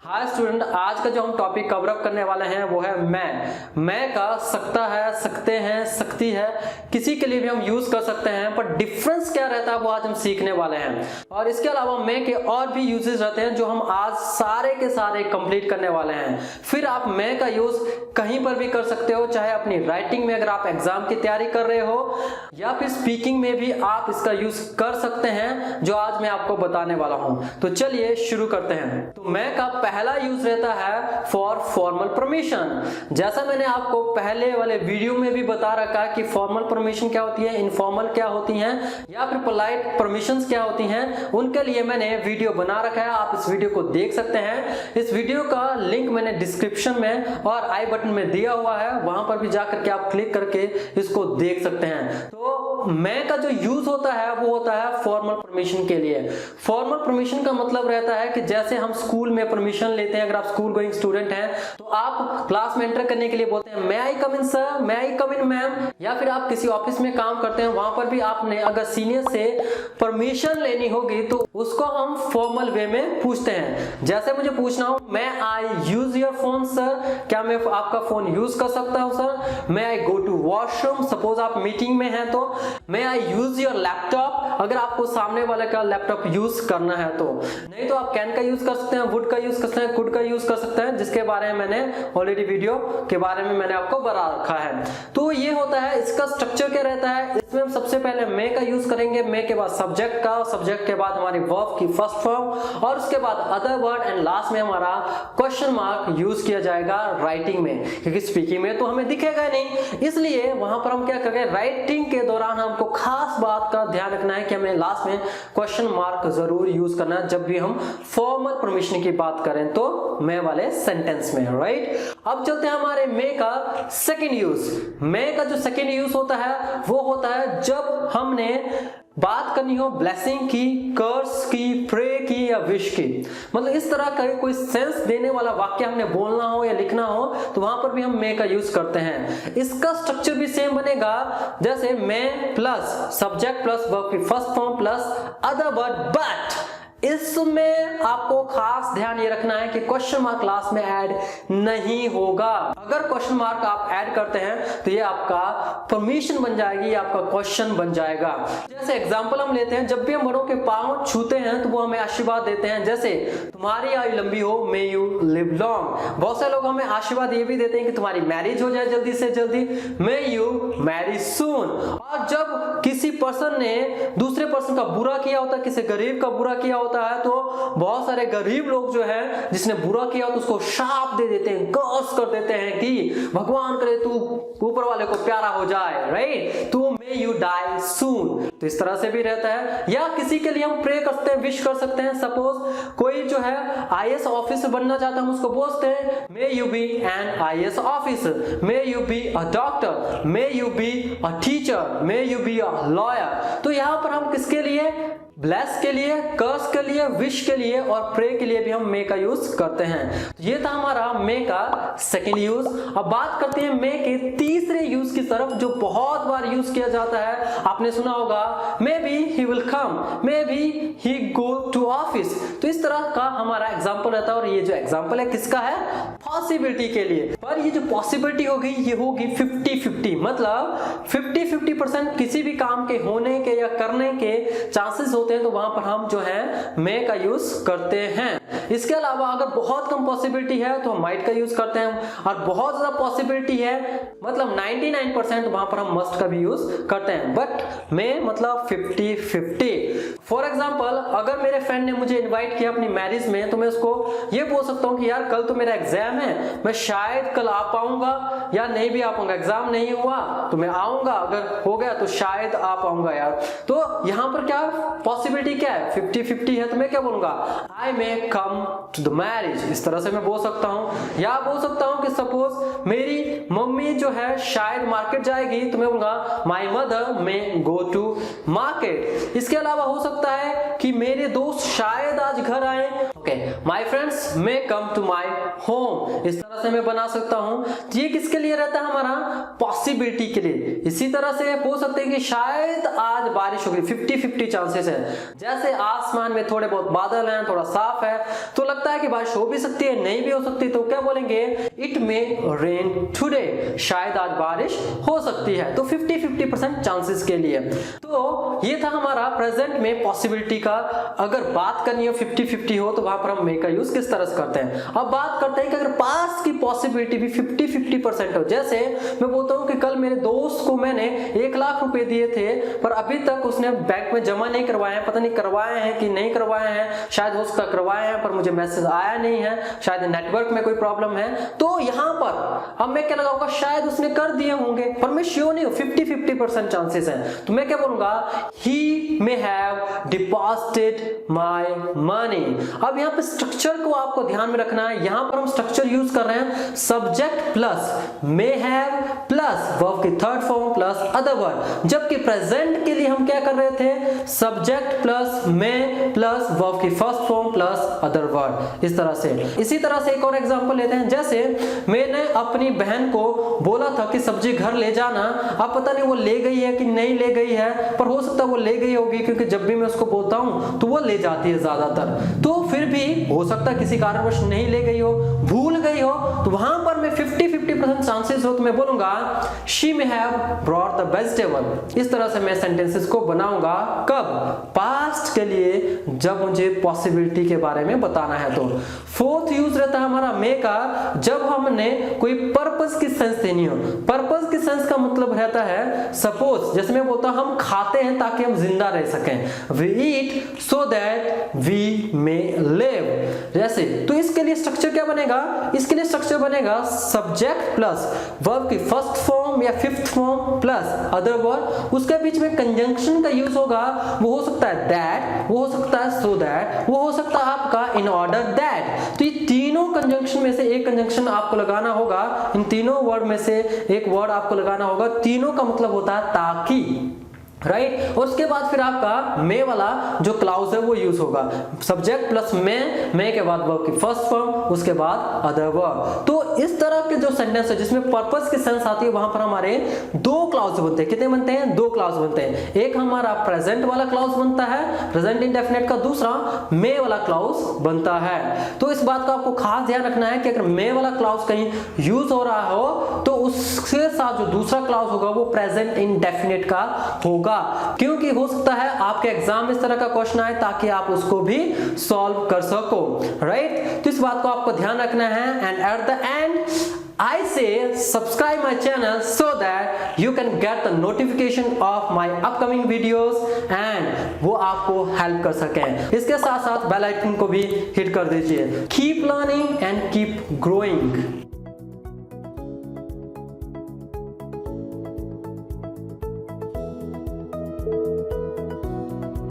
Hi student, आज का जो हम टॉपिक कवर अप करने वाले हैं वो है मैं का सकता है, सकते हैं, सकती है, किसी के लिए भी हम यूज कर सकते हैं, पर डिफरेंस क्या रहता है वो आज हम सीखने वाले हैं। और इसके अलावा मैं के और भी यूजेस रहते हैं जो हम आज सारे के सारे कंप्लीट करने वाले हैं। फिर आप मैं का यूज कहीं पर भी कर सकते हो, चाहे अपनी राइटिंग में अगर आप एग्जाम की तैयारी कर रहे हो, या फिर स्पीकिंग में भी आप इसका यूज कर सकते हैं, जो आज मैं आपको बताने वाला हूं। तो चलिए शुरू करते हैं। तो मैं का पहला यूज रहता है फॉर फॉर्मल परमिशन। जैसा मैंने आपको पहले वाले वीडियो में भी बता रखा है कि फॉर्मल परमिशन क्या होती है, इनफॉर्मल क्या होती हैं, या फिर पोलाइट परमिशंस क्या होती हैं, उनके लिए मैंने वीडियो बना रखा है। आप इस वीडियो को देख सकते हैं। इस वीडियो का लिंक मैंने डिस्क्रिप्शन में और आई बटन में दिया हुआ है, वहां पर भी जाकर के आप क्लिक करके इसको देख सकते हैं। तो मैं का जो यूज होता है वो होता है फॉर्मल परमिशन के लिए। फॉर्मल परमिशन का मतलब रहता है कि जैसे हम स्कूल में परमिशन लेते हैं, अगर आप स्कूल गोइंग स्टूडेंट हैं तो आप क्लास में एंटर करने के लिए बोलते हैं मे आई कम इन सर, मे आई कम इन मैम। या फिर आप किसी ऑफिस में काम करते हैं, वहां पर भी आपने अगर सीनियर से परमिशन लेनी होगी तो उसको हम फॉर्मल वे में पूछते हैं। जैसे मुझे पूछना हो may I use your phone sir, क्या मैं आपका फोन यूज कर सकता हूं sir. May I go to washroom, suppose आप मीटिंग में हैं तो may I use your laptop, अगर आपको सामने वाले का लैपटॉप यूज करना है तो। नहीं तो आप कैन का यूज कर सकते हैं, वुड का यूज कर सकते हैं, कुड का यूज कर सकते हैं, जिसके बारे में मैंने ऑलरेडी वीडियो के बारे में मैंने आपको बता रखा है। तो ये होता है, इसका स्ट्रक्चर क्या रहता है, इसमें हम सबसे पहले मे का यूज करेंगे, मे के बाद सब्जेक्ट का, सब्जेक्ट के बाद हमारी वर्ब की फर्स्ट फॉर्म, और उसके बाद अदर वर्ड, एंड लास्ट में हमारा क्वेश्चन मार्क यूज किया जाएगा राइटिंग में, क्योंकि स्पीकिंग में तो हमें दिखेगा नहीं। इसलिए वहां पर हम क्या करेंगे, राइटिंग के दौरान हमको खास बात का ध्यान रखना है कि हमें लास्ट में क्वेश्चन मार्क जरूर यूज करना है जब भी हम फॉर्मल परमिशन की बात करें तो मैं वाले सेंटेंस में, राइट। अब चलते हैं हमारे मे का सेकंड यूज। मे का जो सेकंड यूज होता है वो होता है जब हमने बात करनी हो ब्लेसिंग की, कर्स की, प्रे की या विश की। मतलब इस तरह का कोई सेंस देने वाला वाक्य हमने बोलना हो या लिखना हो तो वहां पर भी हम मे का यूज करते हैं। इसका स्ट्रक्चर भी सेम बनेगा, जैसे मे प्लस सब्जेक्ट प्लस वर्ब की first form plus other word but. इसमें आपको खास ध्यान ये रखना है कि क्वेश्चन मार्क लास्ट में ऐड नहीं होगा। अगर क्वेश्चन मार्क आप ऐड करते हैं तो ये आपका परमिशन बन जाएगी, आपका क्वेश्चन बन जाएगा। जैसे एग्जांपल हम लेते हैं, जब भी हम बड़ों के पांव छूते हैं तो वो हमें आशीर्वाद देते हैं, जैसे तुम्हारी आयु लंबी हो, मे यू लिव लॉन्ग। बहुत से लोग हमें आशीर्वाद ये भी देते हैं कि तुम्हारी मैरिज हो जाए जल्दी से जल्दी, मे यू मैरी सून। और जब किसी पर्सन ने दूसरे पर्सन का बुरा किया होता है, किसी गरीब का बुरा किया होता है, तो बहुत सारे गरीब लोग जो है जिसने बुरा किया हो तो उसको शाप दे देते हैं, कर्स कर देते हैं कि भगवान करे तू ऊपर वाले को प्यारा हो जाए, राइट, तू मे यू डाई सून। तो इस तरह से भी रहता है। या किसी के लिए हम प्रे करते हैं, विश कर सकते हैं। सपोज कोई जो है आईएएस ऑफिसर बनना चाहता है, हम उसको बोलते हैं may you be an IAS officer, may you be a doctor, may you be a teacher, may you be a lawyer. तो यहाँ पर हम किसके लिए, ब्लेस के लिए, कर्स के लिए, विश के लिए और प्रे के लिए भी हम मे का यूज करते हैं। तो ये था हमारा मे का सेकंड यूज। अब बात करते हैं मे के तीसरे यूज की तरफ, जो बहुत बार यूज किया जाता है। आपने सुना होगा may be he will come, may be he go to office. तो इस तरह का हमारा एग्जाम्पल रहता है। और ये जो एग्जाम्पल है किसका है, पॉसिबिलिटी के लिए। पर ये जो पॉसिबिलिटी होगी ये होगी 50-50, मतलब 50-50% किसी भी काम के होने के या करने के चांसेस होते हैं, तो वहां पर हम जो है मे का यूज करते हैं। इसके अलावा अगर बहुत कम पॉसिबिलिटी है तो हम माइट का यूज करते हैं, और बहुत ज्यादा पॉसिबिलिटी है मतलब 99%, वहां पर हम मस्ट का भी यूज करते हैं। बट मे मतलब 50-50। फॉर एग्जाम्पल, अगर मेरे फ्रेंड ने मुझे इन्वाइट किया अपनी मैरिज में, तो मैं उसको ये बोल सकता हूँ कि यार कल तो मेरा एग्जाम है, मैं शायद कल आ पाऊंगा या नहीं भी आ पाऊंगा। एग्जाम नहीं हुआ तो मैं आऊंगा, अगर हो गया तो शायद आ पाऊंगा यार। तो यहाँ पर क्या पॉसिबिलिटी क्या है, 50-50 है, तो मैं क्या बोलूंगा, आई मे कम टू द मैरिज। इस तरह से मैं बोल सकता हूँ। या बोल सकता हूँ कि सपोज मेरी मम्मी जो है शायद मार्केट जाएगी, तो मैं बोलूंगा my mother may go to market. इसके अलावा हो सकता है कि मेरे दोस्त शायद आज घर आए, my friends may come to my home, इस तरह से मैं बना सकता हूं। ये किसके लिए रहता है? हमारा पॉसिबिलिटी के लिए। इसी तरह से बोल सकते हैं कि शायद आज बारिश होगी, 50-50 चांसेस है। जैसे आसमान में थोड़े बहुत बादल हैं, थोड़ा साफ है, तो लगता है कि बारिश हो भी सकती है, नहीं भी हो सकती, तो क्या बोलेंगे? इट मे रेन टुडे, शायद आज बारिश हो सकती है। तो 50-50% चांसेस के लिए। तो ये था हमारा प्रेजेंट में पॉसिबिलिटी का। अगर बात करनी हो 50-50 हो तो वहां पर हम मे का यूज किस तरह से करते हैं। अब बात करते हैं कि अगर पास्ट की पॉसिबिलिटी भी 50-50% हो, जैसे मैं बोलता हूं कि कल मेरे दोस्त को मैंने 1 लाख रुपए दिए थे, पर अभी तक उसने बैंक में जमा नहीं करवाए हैं, पता नहीं करवाए हैं कि नहीं करवाए हैं, शायद हो सकता करवाए हैं पर मुझे मैसेज आया नहीं है, शायद नेटवर्क में कोई प्रॉब्लम है। तो यहां पर अब मैं क्या लगाऊंगा? शायद उसने कर दिए होंगे, पर मैं श्योर नहीं हूं, 50-50% चांसेस हैं। तो मैं क्या बोलूंगा? He may have deposited my money. अब यहां पे स्ट्रक्चर को आपको ध्यान में रखना है। यहां पर हम स्ट्रक्चर यूज कर रहे हैं subject plus may have plus verb की third form plus other verb, जबकि प्रेजेंट के लिए हम क्या कर रहे थे? Subject plus may plus verb की first form plus other verb, इस तरह से। इसी तरह से एक और एग्जांपल लेते हैं। जैसे मैंने अपनी बहन को बोला था कि सब्जी घर ले जाना, अब पता नहीं वो ले गई है कि नहीं ले गई है, पर हो सकता है वो ले गई होगी, क्योंकि जब भी मैं उसको बोलता हूं तो वो ले जाती है ज्यादातर। तो फिर भी हो सकता है किसी कारणवश नहीं ले गई हो, भूल गई हो, तो वहां पर मैं 50-50% चांसेस हो तो मैं बोलूंगा she may have brought the vegetable. इस तरह से मैं सेंटेंसेस को बनाऊंगा। कब? पास्ट के लिए, जब मुझे पॉसिबिलिटी के बारे में बताना है। तो फोर्थ यूज रहता है हमारा मे का, जब हमने कोई पर्पस की सेंस देनी हो। पर्पस की सेंस का मतलब रहता है सपोज, जैसे मैं बोलता हूं हम खाते हैं ताकि हम जिंदा रह सकें, we eat so that we may live. जैसे तो इसके लिए स्ट्रक्चर क्या बनेगा? इसके लिए स्ट्रक्चर बनेगा सब्जेक्ट प्लस वर्ब की फर्स्ट फॉर्म या fifth form plus other verb, उसके बीच में कंजंक्शन का यूज होगा। वो हो सकता है दैट, वो हो सकता है सो दैट, वो हो सकता है आपका इन ऑर्डर दैट। तो ये तीनों कंजंक्शन में से एक कंजंक्शन आपको लगाना होगा। इन तीनों वर्ड में से एक वर्ड आपको लगाना होगा। तीनों का मतलब होता है ताकि, राइट। और उसके बाद फिर आपका मे वाला जो क्लाउज है वो यूज होगा। सब्जेक्ट प्लस मे के बाद वर्ब की फर्स्ट फॉर्म, उसके बाद अदर वर्ब। तो इस तरह के जो सेंटेंस है जिसमें पर्पस की सेंस आती है, वहां पर हमारे 2 क्लाउज बनते हैं। कितने बनते हैं? 2 क्लाउज बनते हैं। एक हमारा प्रेजेंट वाला क्लाउज बनता है, प्रेजेंट इंडेफिनिट का, दूसरा मे वाला क्लाउज बनता है। तो इस बात का आपको खास ध्यान रखना है कि अगर मे वाला क्लाउज कहीं यूज हो रहा हो तो उसके साथ जो दूसरा क्लाउज होगा वो प्रेजेंट इंडेफिनिट का होगा, क्योंकि हो सकता है आपके एग्जाम में इस तरह का क्वेश्चन आए ताकि आप उसको भी सॉल्व कर सको, राइट। तो इस बात को आपको ध्यान रखना है। And at the end I say subscribe my channel so that you can get the notification of my upcoming videos and वो आपको हेल्प कर सकें। इसके साथ साथ बेल आइकन को भी हिट कर दीजिए। Keep learning and keep growing।